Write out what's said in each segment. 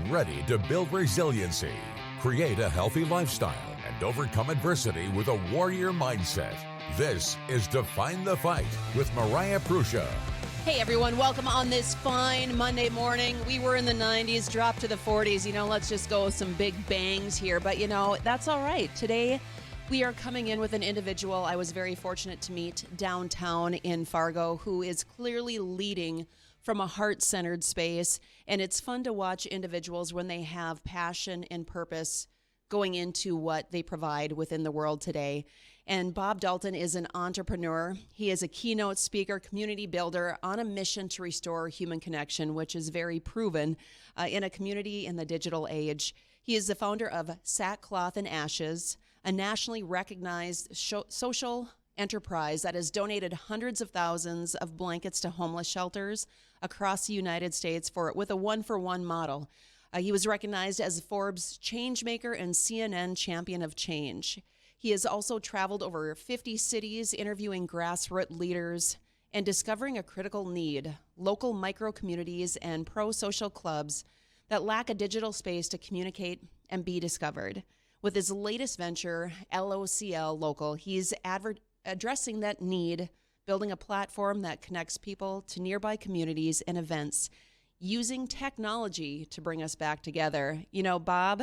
ready to build resiliency, create a healthy lifestyle, and overcome adversity with a warrior mindset. This is Define the Fight with Mariah Prussia. Hey everyone, welcome on this fine Monday morning. We were in the 90s, dropped to the 40s. Let's just go with some big bangs here. But that's all right. Today, we are coming in with an individual I was very fortunate to meet downtown in Fargo who is clearly leading from a heart-centered space. And it's fun to watch individuals when they have passion and purpose going into what they provide within the world today. And Bob Dalton is an entrepreneur. He is a keynote speaker, community builder on a mission to restore human connection, which is very proven in a community in the digital age. He is the founder of Sackcloth Ashes, a nationally recognized social enterprise that has donated hundreds of thousands of blankets to homeless shelters across the United States with a one-for-one model. He was recognized as Forbes Changemaker and CNN Champion of Change. He has also traveled over 50 cities, interviewing grassroots leaders and discovering a critical need, local micro-communities and pro-social clubs that lack a digital space to communicate and be discovered. With his latest venture, LOCL, he's addressing that need, building a platform that connects people to nearby communities and events, using technology to bring us back together. Bob,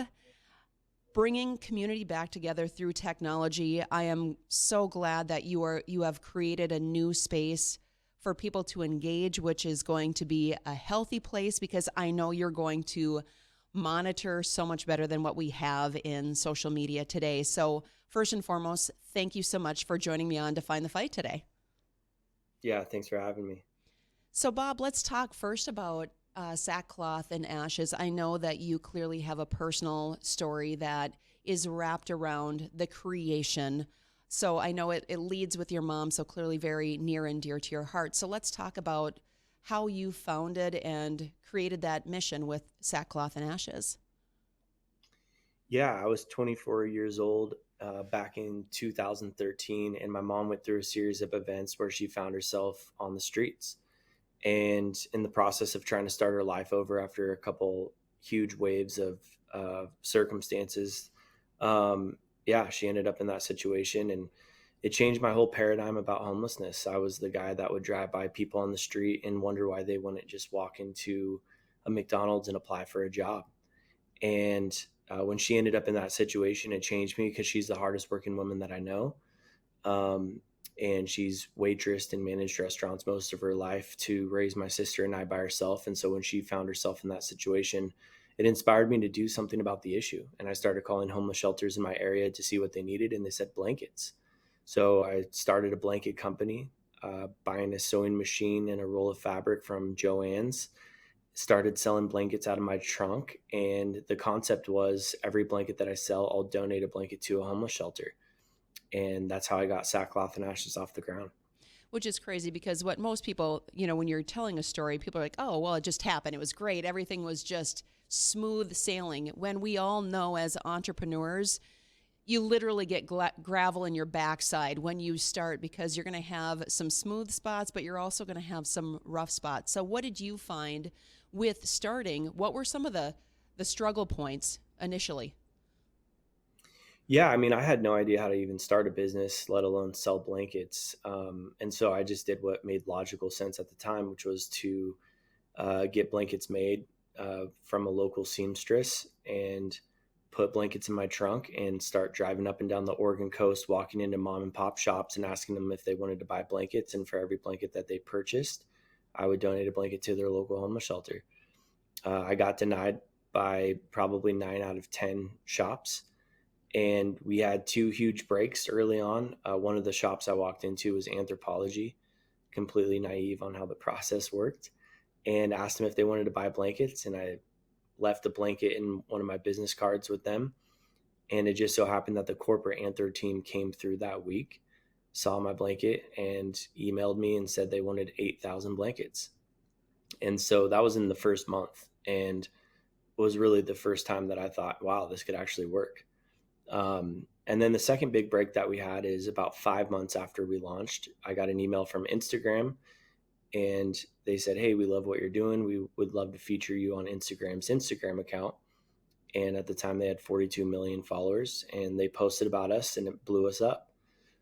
bringing community back together through technology, I am so glad that you have created a new space for people to engage, which is going to be a healthy place, because I know you're going to monitor so much better than what we have in social media today. So first and foremost, thank you so much for joining me on Define the Fight today. Yeah, thanks for having me. So Bob, let's talk first about Sackcloth Ashes. I know that you clearly have a personal story that is wrapped around the creation. So I know it leads with your mom, so clearly very near and dear to your heart. So let's talk about how you founded and created that mission with Sackcloth Ashes. Yeah, I was 24 years old back in 2013, and my mom went through a series of events where she found herself on the streets. And in the process of trying to start her life over after a couple huge waves of circumstances, she ended up in that situation, and it changed my whole paradigm about homelessness. I was the guy that would drive by people on the street and wonder why they wouldn't just walk into a McDonald's and apply for a job. And when she ended up in that situation, it changed me, because she's the hardest working woman that I know. And she's waitressed and managed restaurants most of her life to raise my sister and I by herself. And so when she found herself in that situation, it inspired me to do something about the issue. And I started calling homeless shelters in my area to see what they needed. And they said blankets. So I started a blanket company, buying a sewing machine and a roll of fabric from Joann's, started selling blankets out of my trunk. And the concept was, every blanket that I sell, I'll donate a blanket to a homeless shelter. And that's how I got Sackcloth Ashes off the ground. Which is crazy, because what most people, when you're telling a story, people are like, oh, well, it just happened. It was great. Everything was just smooth sailing. When we all know as entrepreneurs, you literally get gravel in your backside when you start, because you're going to have some smooth spots, but you're also going to have some rough spots. So what did you find with starting? What were some of the struggle points initially? Yeah, I mean, I had no idea how to even start a business, let alone sell blankets. And so I just did what made logical sense at the time, which was to get blankets made from a local seamstress and put blankets in my trunk and start driving up and down the Oregon coast, walking into mom and pop shops and asking them if they wanted to buy blankets. And for every blanket that they purchased, I would donate a blanket to their local homeless shelter. I got denied by probably 9 out of 10 shops. And we had 2 huge breaks early on. One of the shops I walked into was Anthropology, completely naive on how the process worked, and asked them if they wanted to buy blankets. And I left a blanket in one of my business cards with them. And it just so happened that the corporate Anthro team came through that week, saw my blanket, and emailed me and said they wanted 8,000 blankets. And so that was in the first month, and was really the first time that I thought, wow, this could actually work. And then the second big break that we had is about 5 months after we launched. I got an email from Instagram, and they said, hey, we love what you're doing. We would love to feature you on Instagram's Instagram account. And at the time they had 42 million followers, and they posted about us and it blew us up.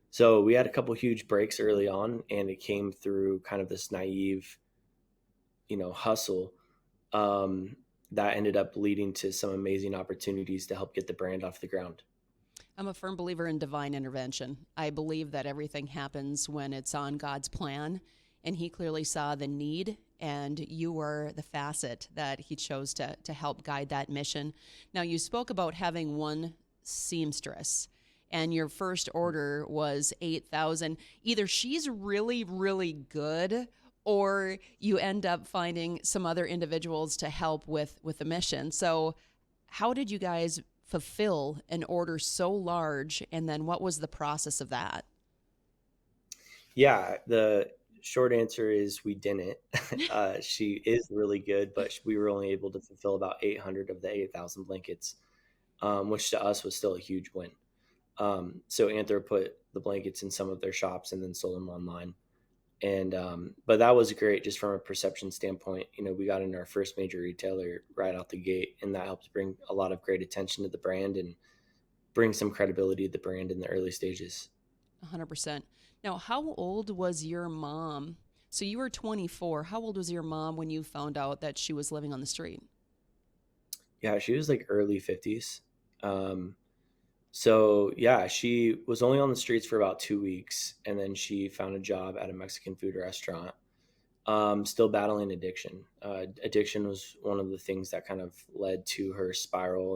So we had a couple huge breaks early on, and it came through kind of this naive, hustle that ended up leading to some amazing opportunities to help get the brand off the ground. I'm a firm believer in divine intervention. I believe that everything happens when it's on God's plan, and he clearly saw the need, and you were the facet that he chose to help guide that mission. Now, you spoke about having one seamstress, and your first order was 8,000. Either she's really, really good, or you end up finding some other individuals to help with the mission. So how did you guys fulfill an order so large, and then what was the process of that? Yeah, the short answer is we didn't. She is really good, but we were only able to fulfill about 800 of the 8,000 blankets, which to us was still a huge win. So Anthro put the blankets in some of their shops and then sold them online. And but that was great just from a perception standpoint. We got into our first major retailer right out the gate, and that helped bring a lot of great attention to the brand and bring some credibility to the brand in the early stages. 100%. Now, how old was your mom? So you were 24. How old was your mom when you found out that she was living on the street? Yeah, she was like early 50s. So yeah, she was only on the streets for about 2 weeks, and then she found a job at a Mexican food restaurant. Still battling addiction. Addiction was one of the things that kind of led to her spiral,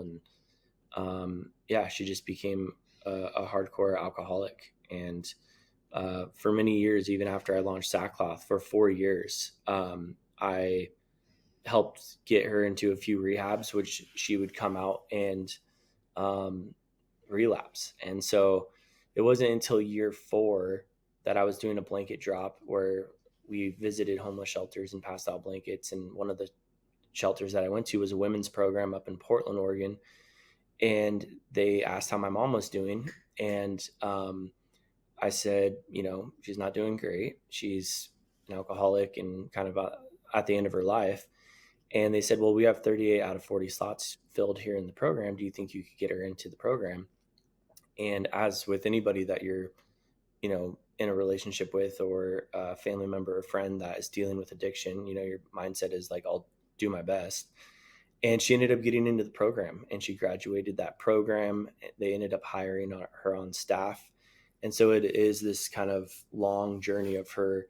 and yeah, she just became a hardcore alcoholic. And for many years, even after I launched Sackcloth, for 4 years, I helped get her into a few rehabs, which she would come out and relapse. And so it wasn't until year 4 that I was doing a blanket drop where we visited homeless shelters and passed out blankets. And one of the shelters that I went to was a women's program up in Portland, Oregon. And they asked how my mom was doing. And I said, she's not doing great. She's an alcoholic and kind of at the end of her life. And they said, well, we have 38 out of 40 slots filled here in the program. Do you think you could get her into the program? And as with anybody that you're, in a relationship with, or a family member or friend that is dealing with addiction, your mindset is like, I'll do my best. And she ended up getting into the program, and she graduated that program. They ended up hiring her on staff. And so it is this kind of long journey of her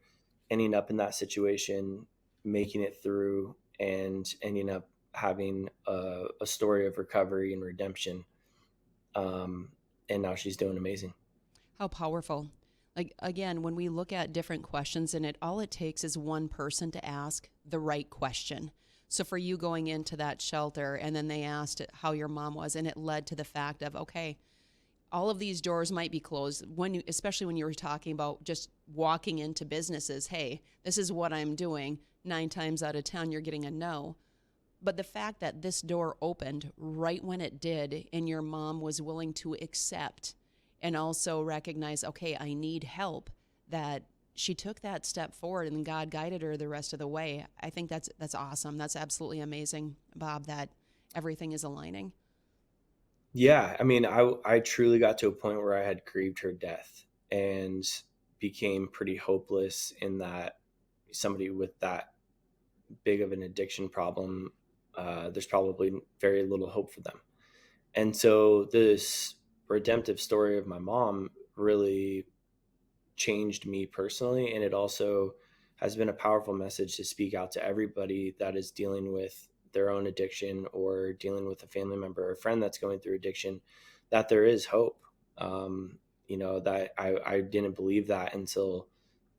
ending up in that situation, making it through, and ending up having a story of recovery and redemption. And now she's doing amazing. How powerful. Like, again, when we look at different questions, and all it takes is one person to ask the right question. So for you going into that shelter, and then they asked how your mom was, and it led to the fact of, okay, all of these doors might be closed, especially when you were talking about just walking into businesses. Hey, this is what I'm doing. 9 times out of 10, you're getting a no. But the fact that this door opened right when it did, and your mom was willing to accept and also recognize, okay, I need help, that she took that step forward, and God guided her the rest of the way. I think that's awesome. That's absolutely amazing, Bob, that everything is aligning. Yeah. I mean, I truly got to a point where I had grieved her death and became pretty hopeless in that somebody with that big of an addiction problem, there's probably very little hope for them. And so this redemptive story of my mom really changed me personally. And it also has been a powerful message to speak out to everybody that is dealing with their own addiction, or dealing with a family member or friend that's going through addiction, that there is hope. That I didn't believe that until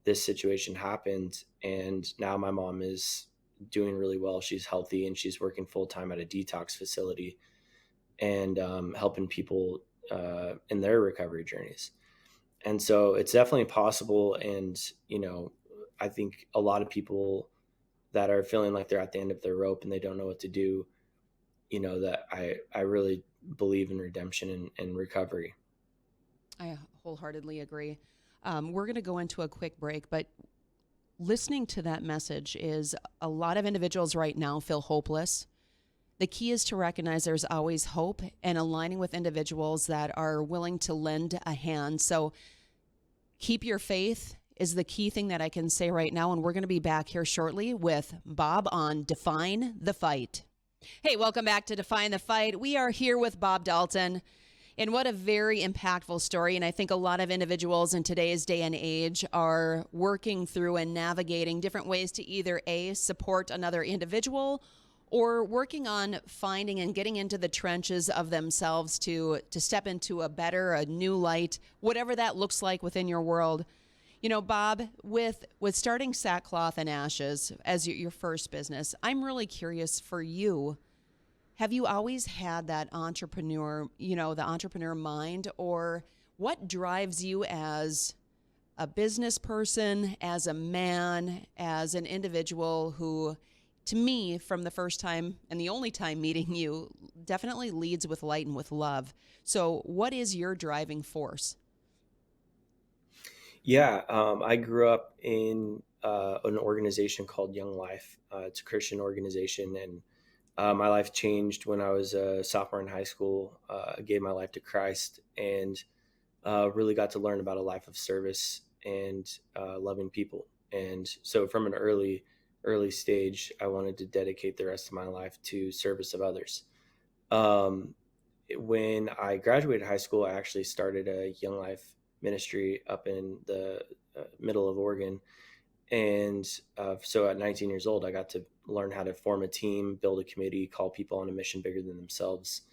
this situation happened. And now my mom is doing really well. She's healthy, and she's working full time at a detox facility, and helping people in their recovery journeys. And so it's definitely possible. And, I think a lot of people that are feeling like they're at the end of their rope and they don't know what to do, that I really believe in redemption and recovery. I wholeheartedly agree. We're going to go into a quick break, but listening to that message is a lot of individuals right now feel hopeless. The key is to recognize there's always hope and aligning with individuals that are willing to lend a hand. So keep your faith is the key thing that I can say right now. And we're going to be back here shortly with Bob on Define the Fight. Hey, welcome back to Define the Fight. We are here with Bob Dalton. And what a very impactful story. And I think a lot of individuals in today's day and age are working through and navigating different ways to either A, support another individual, or working on finding and getting into the trenches of themselves to step into a new light, whatever that looks like within your world. You know, Bob, with starting Sackcloth and Ashes as your first business, I'm really curious for you. Have you always had that entrepreneur, the entrepreneur mind, or what drives you as a business person, as a man, as an individual who, to me, from the first time and the only time meeting you, definitely leads with light and with love. So what is your driving force? Yeah, I grew up in an organization called Young Life. It's a Christian organization, and my life changed when I was a sophomore in high school. I gave my life to Christ and really got to learn about a life of service and loving people. And so from an early stage, I wanted to dedicate the rest of my life to service of others. When I graduated high school, I actually started a Young Life ministry up in the middle of Oregon. And so at 19 years old, I got to learn how to form a team, build a committee, call people on a mission bigger than themselves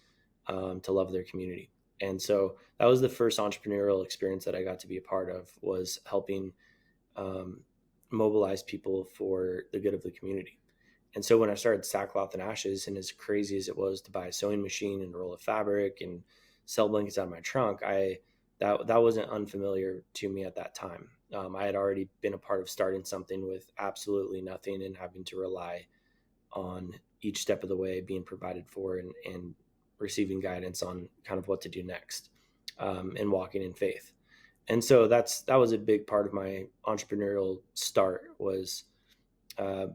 to love their community. And so that was the first entrepreneurial experience that I got to be a part of, was helping mobilize people for the good of the community. And so when I started Sackcloth and Ashes, and as crazy as it was to buy a sewing machine and a roll of fabric and sell blankets out of my trunk, that wasn't unfamiliar to me at that time. I had already been a part of starting something with absolutely nothing and having to rely on each step of the way being provided for and receiving guidance on kind of what to do next, and walking in faith. And so that was a big part of my entrepreneurial start, was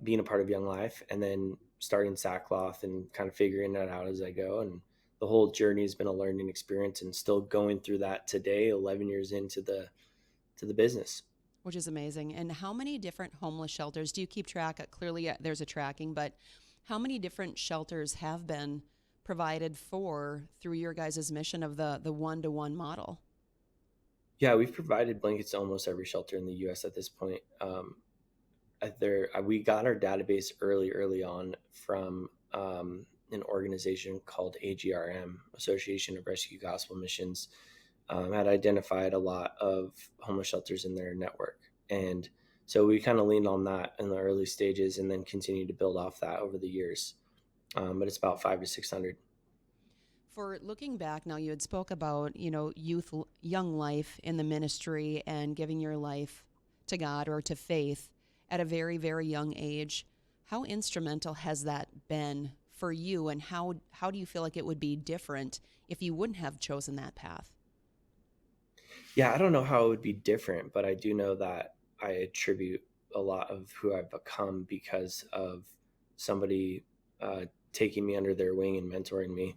being a part of Young Life and then starting Sackcloth and kind of figuring that out as I go. And the whole journey has been a learning experience, and still going through that today, 11 years into the business. Which is amazing. And how many different homeless shelters do you keep track of? Clearly there's a tracking, but how many different shelters have been provided for through your guys' mission of the one-to-one model? Yeah, we've provided blankets to almost every shelter in the U.S. at this point. We got our database early on from an organization called AGRM, Association of Rescue Gospel Missions, had identified a lot of homeless shelters in their network. And so we kind of leaned on that in the early stages and then continued to build off that over the years. But it's about 500 to 600. For looking back now, you had spoke about, young life in the ministry and giving your life to God or to faith at a very, very young age. How instrumental has that been for you, and how do you feel like it would be different if you wouldn't have chosen that path? Yeah, I don't know how it would be different, but I do know that I attribute a lot of who I've become because of somebody taking me under their wing and mentoring me,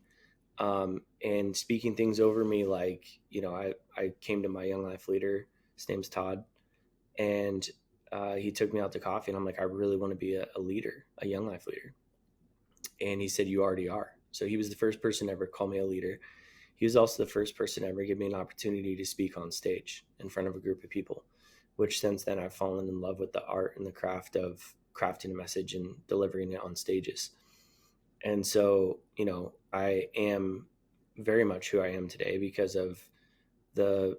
and speaking things over me. Like, I came to my Young Life leader, his name's Todd, and he took me out to coffee, and I'm like, I really want to be a leader, a Young Life leader. And he said, you already are. So he was the first person to ever call me a leader. He was also the first person to ever give me an opportunity to speak on stage in front of a group of people, which since then I've fallen in love with the art and the craft of crafting a message and delivering it on stages. And so, I am very much who I am today because of the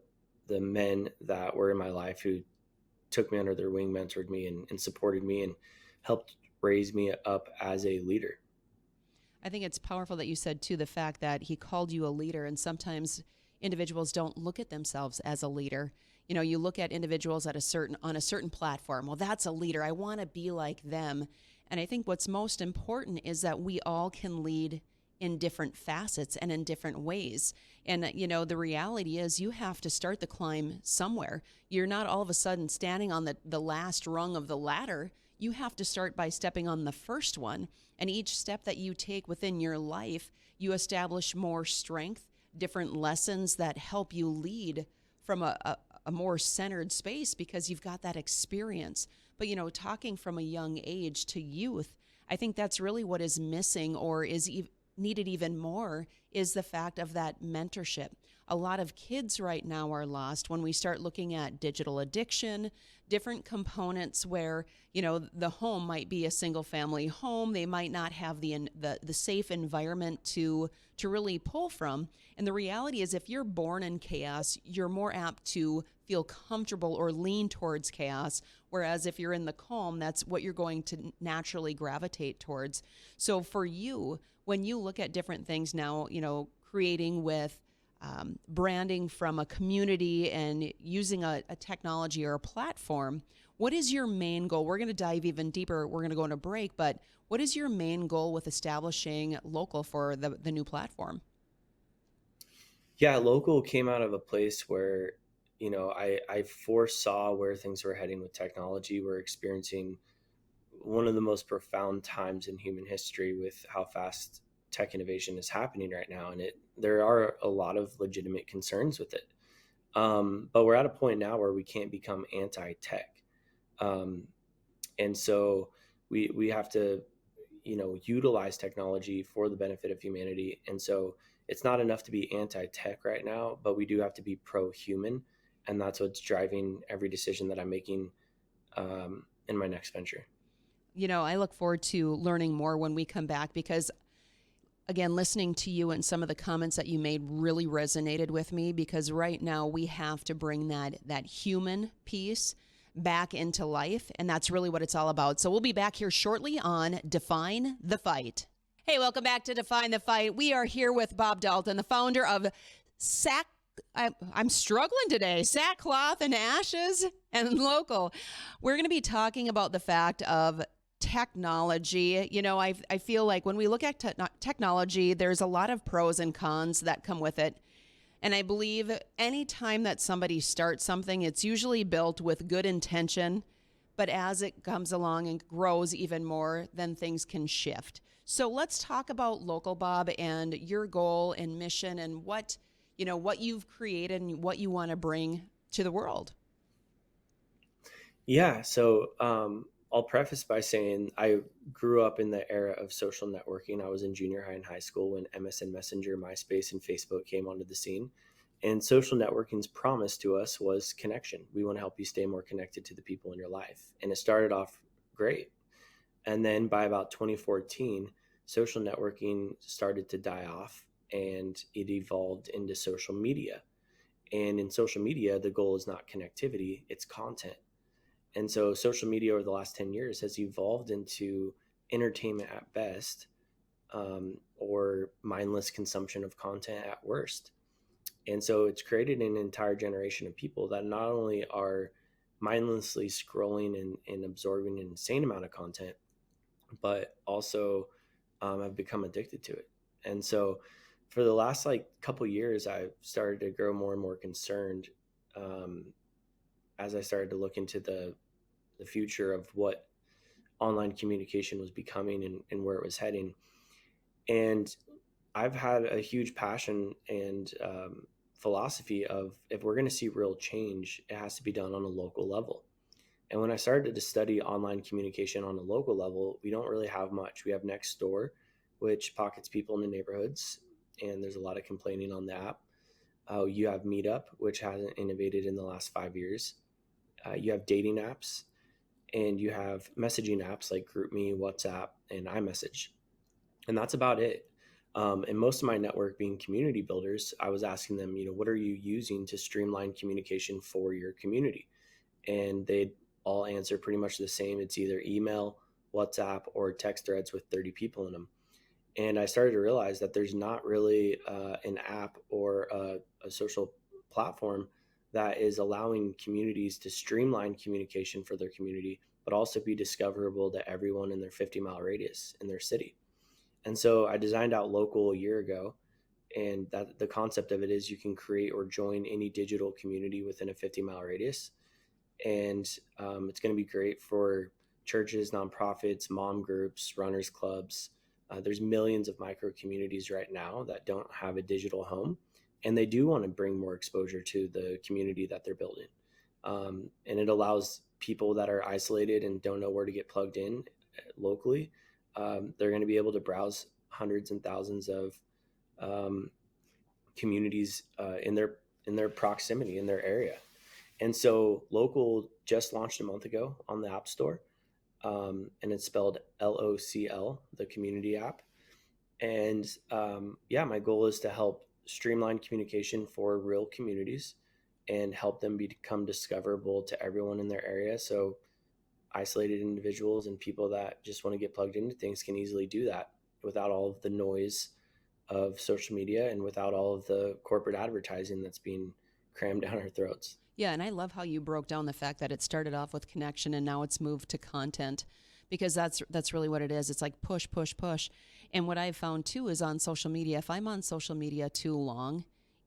men that were in my life who took me under their wing, mentored me, and supported me and helped raise me up as a leader. I think it's powerful that you said, too, the fact that he called you a leader, and sometimes individuals don't look at themselves as a leader. You look at individuals on a certain platform. Well, that's a leader. I want to be like them. And I think what's most important is that we all can lead in different facets and in different ways. And, the reality is you have to start the climb somewhere. You're not all of a sudden standing on the last rung of the ladder. You have to start by stepping on the first one. And each step that you take within your life, you establish more strength, different lessons that help you lead from a more centered space because you've got that experience. But, talking from a young age to youth, I think that's really what is missing or is needed even more is the fact of that mentorship. A lot of kids right now are lost when we start looking at digital addiction, different components where, the home might be a single family home. They might not have the safe environment to really pull from. And the reality is if you're born in chaos, you're more apt to feel comfortable or lean towards chaos. Whereas if you're in the calm, that's what you're going to naturally gravitate towards. So for you, when you look at different things now, creating with branding from a community and using a technology or a platform, what is your main goal? We're going to dive even deeper. We're going to go on a break, but what is your main goal with establishing LOCL for the new platform? Yeah, LOCL came out of a place where, I foresaw where things were heading with technology. We're experiencing one of the most profound times in human history with how fast tech innovation is happening right now. And there are a lot of legitimate concerns with it. But we're at a point now where we can't become anti-tech. And so we have to, utilize technology for the benefit of humanity. And so it's not enough to be anti-tech right now, but we do have to be pro-human. And that's what's driving every decision that I'm making in my next venture. I look forward to learning more when we come back because, again, listening to you and some of the comments that you made really resonated with me because right now we have to bring that human piece back into life, and that's really what it's all about. So we'll be back here shortly on Define the Fight. Hey, welcome back to Define the Fight. We are here with Bob Dalton, the founder of I'm struggling today. Sackcloth and Ashes and LOCL. We're going to be talking about the fact of technology. I feel like when we look at technology, there's a lot of pros and cons that come with it. And I believe any time that somebody starts something, it's usually built with good intention. But as it comes along and grows even more, then things can shift. So let's talk about LOCL, Bob, and your goal and mission and what you've created and what you want to bring to the world. Yeah. So I'll preface by saying I grew up in the era of social networking. I was in junior high and high school when MSN Messenger, MySpace, and Facebook came onto the scene. And social networking's promise to us was connection. We want to help you stay more connected to the people in your life. And it started off great. And then by about 2014, social networking started to die off and it evolved into social media. And in social media, the goal is not connectivity, it's content. And so social media over the last 10 years has evolved into entertainment at best, or mindless consumption of content at worst. And so it's created an entire generation of people that not only are mindlessly scrolling and absorbing an insane amount of content, but also have become addicted to it. And so for the last couple years, I've started to grow more and more concerned as I started to look into the future of what online communication was becoming and where it was heading. And I've had a huge passion and philosophy of if we're going to see real change, it has to be done on a local level. And when I started to study online communication on a local level, we don't really have much. We have Nextdoor, which pockets people in the neighborhoods, and there's a lot of complaining on the app. You have Meetup, which hasn't innovated in the last 5 years. You have dating apps, and you have messaging apps like GroupMe, WhatsApp, and iMessage. And that's about it. And most of my network being community builders, I was asking them, what are you using to streamline communication for your community? And they'd all answer pretty much the same. It's either email, WhatsApp, or text threads with 30 people in them. And I started to realize that there's not really an app or a social platform that is allowing communities to streamline communication for their community, but also be discoverable to everyone in their 50-mile radius in their city. And so I designed out Local a year ago, and that the concept of it is you can create or join any digital community within a 50-mile radius. And it's going to be great for churches, nonprofits, mom groups, runners clubs. There's millions of micro communities right now that don't have a digital home, and they do want to bring more exposure to the community that they're building. And it allows people that are isolated and don't know where to get plugged in locally. They're going to be able to browse hundreds and thousands of communities in their proximity, in their area. And so Local just launched a month ago on the App Store, and it's spelled LOCL, the community app. And my goal is to help streamline communication for real communities and help them become discoverable to everyone in their area. So isolated individuals and people that just want to get plugged into things can easily do that without all of the noise of social media and without all of the corporate advertising that's being crammed down our throats. Yeah, and I love how you broke down the fact that it started off with connection and now it's moved to content, because that's really what it is. It's like push, push, push. And what I've found too is on social media, if I'm on social media too long,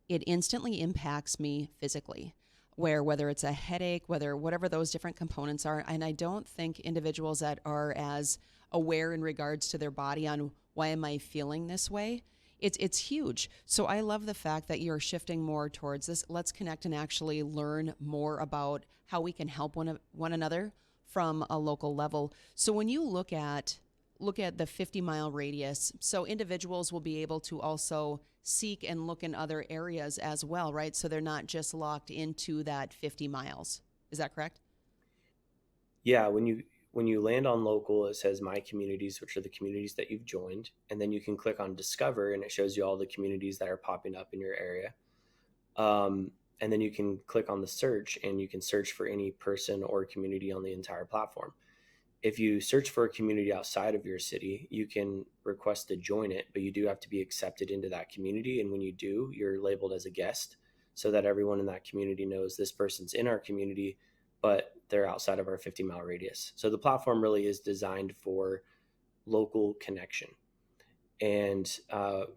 it instantly impacts me physically, whether it's a headache, whatever those different components are. And I don't think individuals that are as aware in regards to their body on why am I feeling this way, it's huge. So I love the fact that you're shifting more towards this. Let's connect and actually learn more about how we can help one another from a local level. So when you look at the 50-mile radius, so individuals will be able to also seek and look in other areas as well, right? So they're not just locked into that 50 miles. Is that correct? Yeah, when you land on Local, it says My Communities, which are the communities that you've joined, and then you can click on Discover, and it shows you all the communities that are popping up in your area. And then you can click on the search, and you can search for any person or community on the entire platform. If you search for a community outside of your city, you can request to join it, but you do have to be accepted into that community. And when you do, you're labeled as a guest so that everyone in that community knows this person's in our community, but they're outside of our 50-mile radius. So the platform really is designed for local connection. And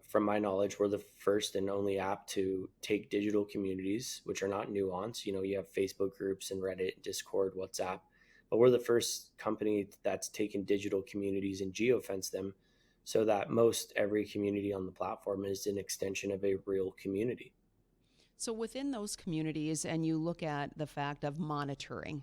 from my knowledge, we're the first and only app to take digital communities, which are not nuanced. You have Facebook groups and Reddit, Discord, WhatsApp, but we're the first company that's taken digital communities and geofenced them so that most every community on the platform is an extension of a real community. So within those communities, and you look at the fact of monitoring,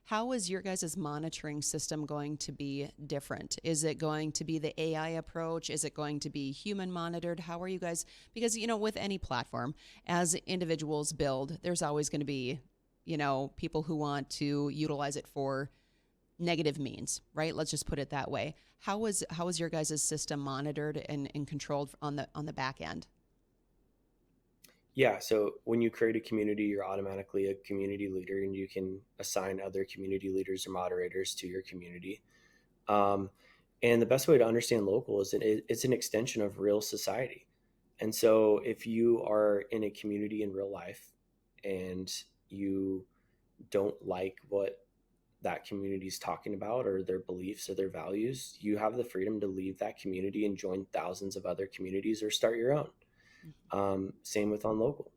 how is your guys' monitoring system going to be different? Is it going to be the AI approach? Is it going to be human monitored? How are you guys? Because, with any platform, as individuals build, there's always going to be, people who want to utilize it for negative means, right? Let's just put it that way. How is your guys' system monitored and controlled on the back end? Yeah, so when you create a community, you're automatically a community leader, and you can assign other community leaders or moderators to your community. And the best way to understand Local is that it's an extension of real society. And so if you are in a community in real life and you don't like what that community is talking about or their beliefs or their values, you have the freedom to leave that community and join thousands of other communities or start your own. Same with on Local.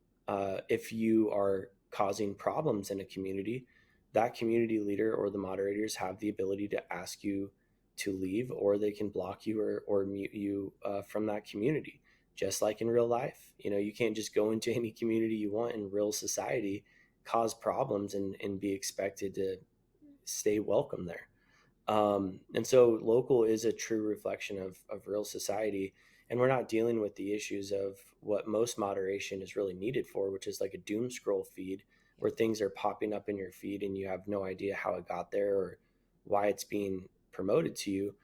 If you are causing problems in a community, that community leader or the moderators have the ability to ask you to leave, or they can block you or mute you from that community. Just like in real life, you can't just go into any community you want in real society, cause problems and be expected to stay welcome there. And so Local is a true reflection of real society. And we're not dealing with the issues of what most moderation is really needed for, which is like a doom scroll feed where things are popping up in your feed and you have no idea how it got there or why it's being promoted to you.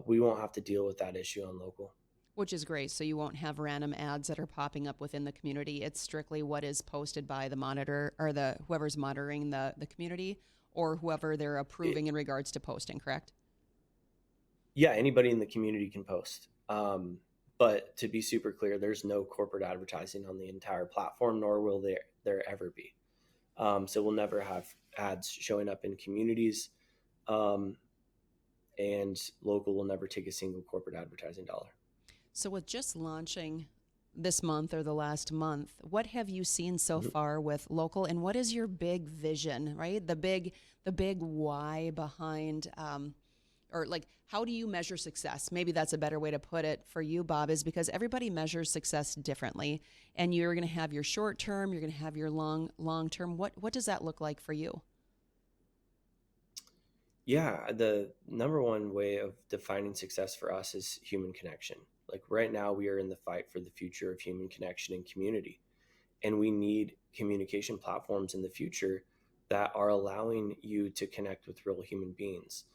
We won't have to deal with that issue on Local. Which is great. So you won't have random ads that are popping up within the community. It's strictly what is posted by the monitor or whoever's monitoring the community or whoever they're approving in regards to posting, correct? Yeah, anybody in the community can post. But to be super clear, there's no corporate advertising on the entire platform, nor will there ever be. So we'll never have ads showing up in communities. and local will never take a single corporate advertising dollar. So with just launching this month or the last month, what have you seen so far with local, and what is your big vision, right? The big why behind, or like, how do you measure success? Maybe that's a better way to put it for you, Bob, is because everybody measures success differently, and you're going to have your short term, you're going to have your long term. What does that look like for you? Yeah, the number one way of defining success for us is human connection. Like right now, we are in the fight for the future of human connection and community. And we need communication platforms in the future that are allowing you to connect with real human beings.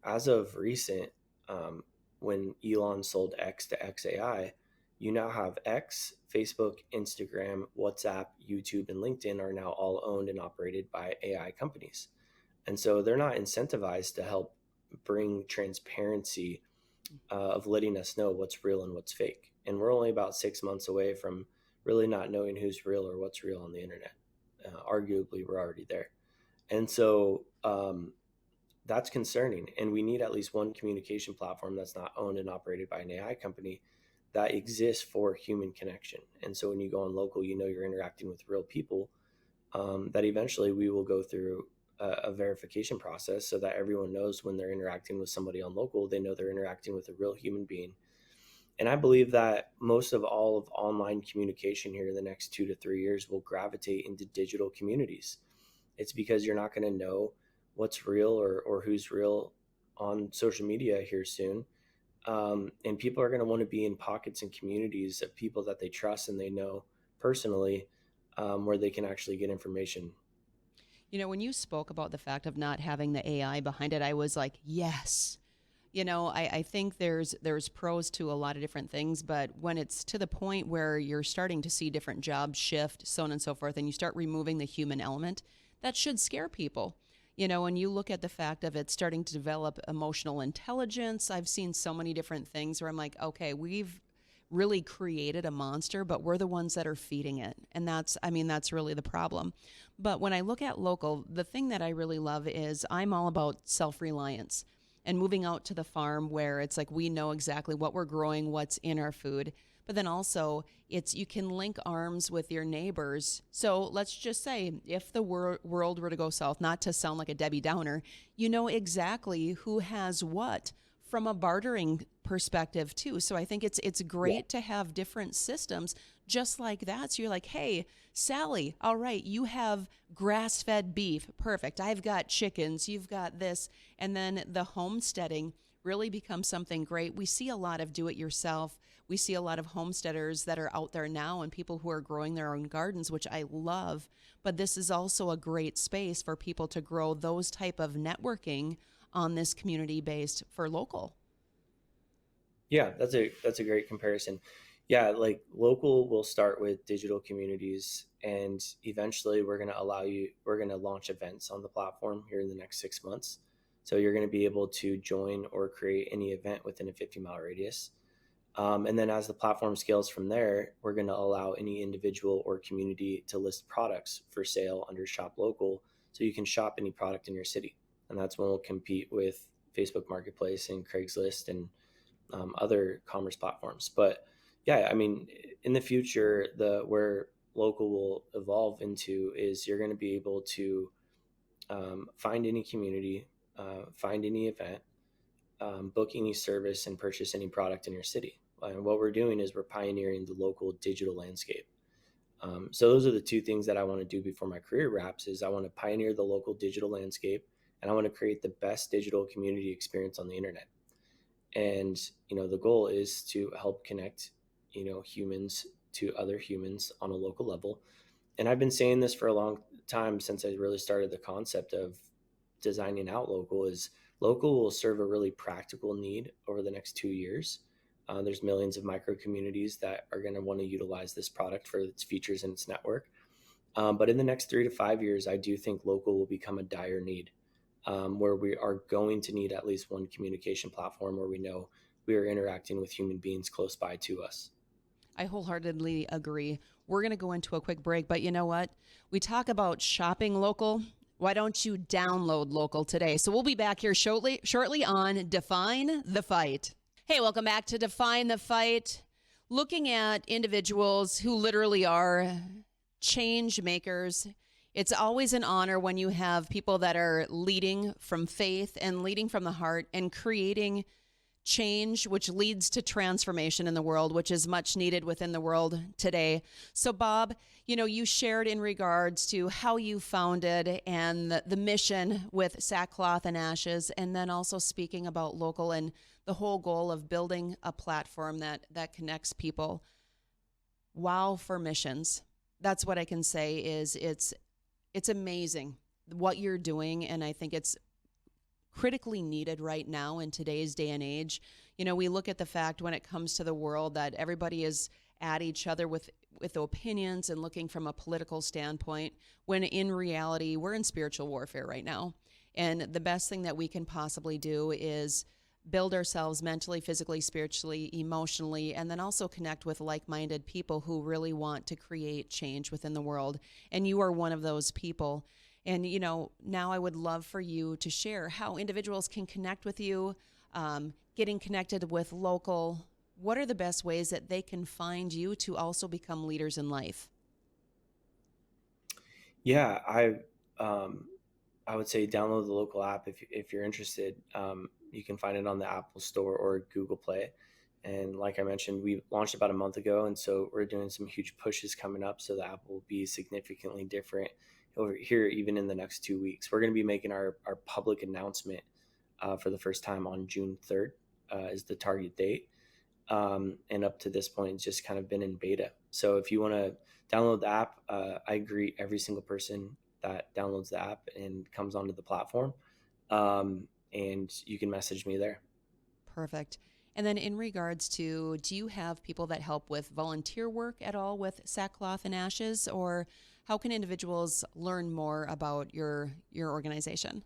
As of recent, when Elon sold X to XAI, you now have X, Facebook, Instagram, WhatsApp, YouTube, and LinkedIn are now all owned and operated by AI companies. And so they're not incentivized to help bring transparency of letting us know what's real and what's fake. And we're only about 6 months away from really not knowing who's real or what's real on the internet. Arguably, we're already there. And so that's concerning. And we need at least one communication platform that's not owned and operated by an AI company that exists for human connection. And so when you go on local, you know you're interacting with real people, that eventually we will go through a verification process so that everyone knows when they're interacting with somebody on local, they know they're interacting with a real human being. And I believe that most of all of online communication here in the next 2 to 3 years will gravitate into digital communities. It's because you're not going to know what's real or who's real on social media here soon. And people are going to want to be in pockets and communities of people that they trust and they know personally, where they can actually get information. You know, when you spoke about the fact of not having the AI behind it, I was like, yes. You know, I think there's pros to a lot of different things, but when it's to the point where you're starting to see different jobs shift, so on and so forth, and you start removing the human element, that should scare people. You know, when you look at the fact of it starting to develop emotional intelligence, I've seen so many different things where I'm like, okay, we've really created a monster, but we're the ones that are feeding it. And that's really the problem. But when I look at local, the thing that I really love is I'm all about self-reliance and moving out to the farm where it's like we know exactly what we're growing, what's in our food. But then also it's you can link arms with your neighbors. So let's just say if the world were to go south, not to sound like a Debbie Downer, you know exactly who has what from a bartering perspective too. So I think it's great to have different systems just like that. So you're like, hey, Sally, all right, you have grass-fed beef. Perfect. I've got chickens. You've got this. And then the homesteading really becomes something great. We see a lot of do-it-yourself. We see a lot of homesteaders that are out there now and people who are growing their own gardens, which I love. But this is also a great space for people to grow those type of networking on this community based for local. Yeah, that's a great comparison. Yeah, like local will start with digital communities, and eventually we're going to launch events on the platform here in the next 6 months. So you're going to be able to join or create any event within a 50-mile radius. And then as the platform scales from there, we're going to allow any individual or community to list products for sale under Shop Local, so you can shop any product in your city. And that's when we'll compete with Facebook Marketplace and Craigslist and other commerce platforms. But yeah, I mean, in the future, where local will evolve into is you're going to be able to find any community, find any event, book any service, and purchase any product in your city. And what we're doing is we're pioneering the local digital landscape. So those are the two things that I want to do before my career wraps. Is I want to pioneer the local digital landscape, and I want to create the best digital community experience on the internet. And, you know, the goal is to help connect, you know, humans to other humans on a local level. And I've been saying this for a long time since I really started the concept of designing out local. Is local will serve a really practical need over the next 2 years. There's millions of micro communities that are going to want to utilize this product for its features and its network. But in the next 3 to 5 years, I do think local will become a dire need. Where we are going to need at least one communication platform where we know we are interacting with human beings close by to us. I wholeheartedly agree. We're going to go into a quick break, but you know what? We talk about shopping local. Why don't you download Local today? So we'll be back here shortly on Define the Fight. Hey, welcome back to Define the Fight. Looking at individuals who literally are change makers. It's always an honor when you have people that are leading from faith and leading from the heart and creating change, which leads to transformation in the world, which is much needed within the world today. So, Bob, you shared in regards to how you founded and the mission with Sackcloth and Ashes, and then also speaking about Local and the whole goal of building a platform that connects people. Wow for missions. That's what I can say is it's amazing what you're doing, and I think it's critically needed right now in today's day and age. We look at the fact when it comes to the world that everybody is at each other with opinions and looking from a political standpoint, when in reality, we're in spiritual warfare right now. And the best thing that we can possibly do is build ourselves mentally, physically, spiritually, emotionally, and then also connect with like-minded people who really want to create change within the world. And you are one of those people. And, now I would love for you to share how individuals can connect with you, getting connected with Local. What are the best ways that they can find you to also become leaders in life? Yeah, I would say download the Local app if you're interested. You can find it on the Apple Store or Google Play. And like I mentioned, we launched about a month ago, and so we're doing some huge pushes coming up, so the app will be significantly different over here even in the next 2 weeks. We're going to be making our public announcement for the first time on June 3rd is the target date. And up to this point, it's just kind of been in beta. So if you want to download the app, I greet every single person that downloads the app and comes onto the platform. And you can message me there. Perfect. And then in regards to, do you have people that help with volunteer work at all with Sackcloth and Ashes, or how can individuals learn more about your organization?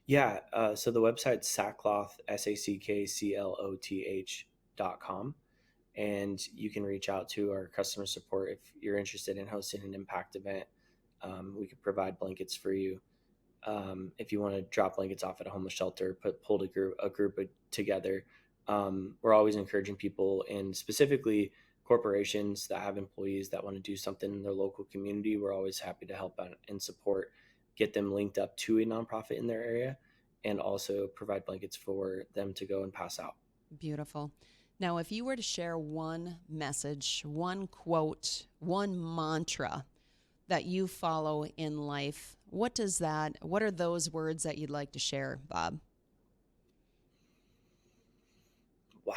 Yeah. So the website's Sackcloth, SACKCLOTH.com. And you can reach out to our customer support if you're interested in hosting an impact event. We could provide blankets for you. If you want to drop blankets off at a homeless shelter, pull a group together. We're always encouraging people, and specifically corporations that have employees that want to do something in their local community. We're always happy to help out and support, get them linked up to a nonprofit in their area, and also provide blankets for them to go and pass out. Beautiful. Now, if you were to share one message, one quote, one mantra that you follow in life, what are those words that you'd like to share, Bob? Wow.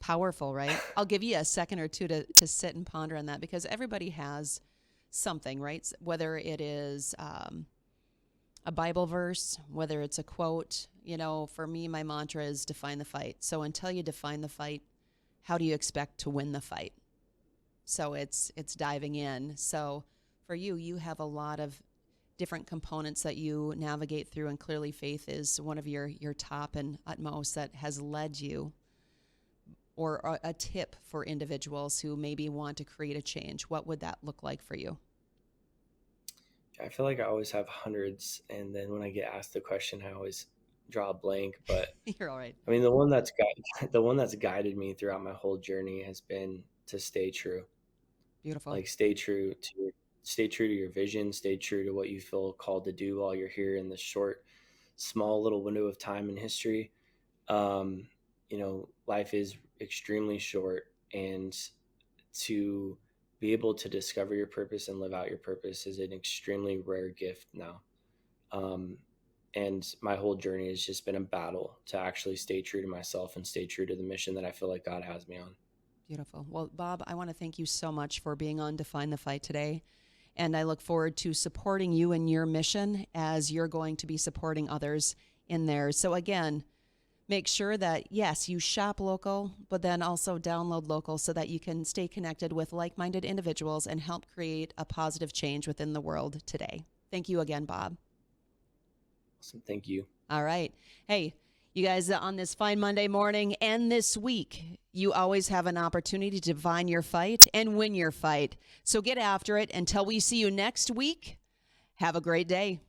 Powerful, right? I'll give you a second or two to sit and ponder on that, because everybody has something, right? Whether it is a Bible verse, whether it's a quote. For me, my mantra is define the fight. So until you define the fight, how do you expect to win the fight? So it's diving in. So for you have a lot of different components that you navigate through, and clearly faith is one of your top and utmost that has led you, or a tip for individuals who maybe want to create a change. What would that look like for you? I feel like I always have hundreds, and then when I get asked the question, I always draw a blank. But You're all right. I mean, the one that's guided me throughout my whole journey has been to stay true. Beautiful. Like stay true to your vision, stay true to what you feel called to do while you're here in this small little window of time in history. Life is extremely short, and to be able to discover your purpose and live out your purpose is an extremely rare gift now. And my whole journey has just been a battle to actually stay true to myself and stay true to the mission that I feel like God has me on. Beautiful. Well, Bob, I want to thank you so much for being on Define the Fight today. And I look forward to supporting you in your mission as you're going to be supporting others in theirs. So again, make sure that, yes, you shop local, but then also download local so that you can stay connected with like-minded individuals and help create a positive change within the world today. Thank you again, Bob. Awesome. Thank you. All right. Hey, you guys, on this fine Monday morning and this week, you always have an opportunity to define your fight and win your fight. So get after it until we see you next week. Have a great day.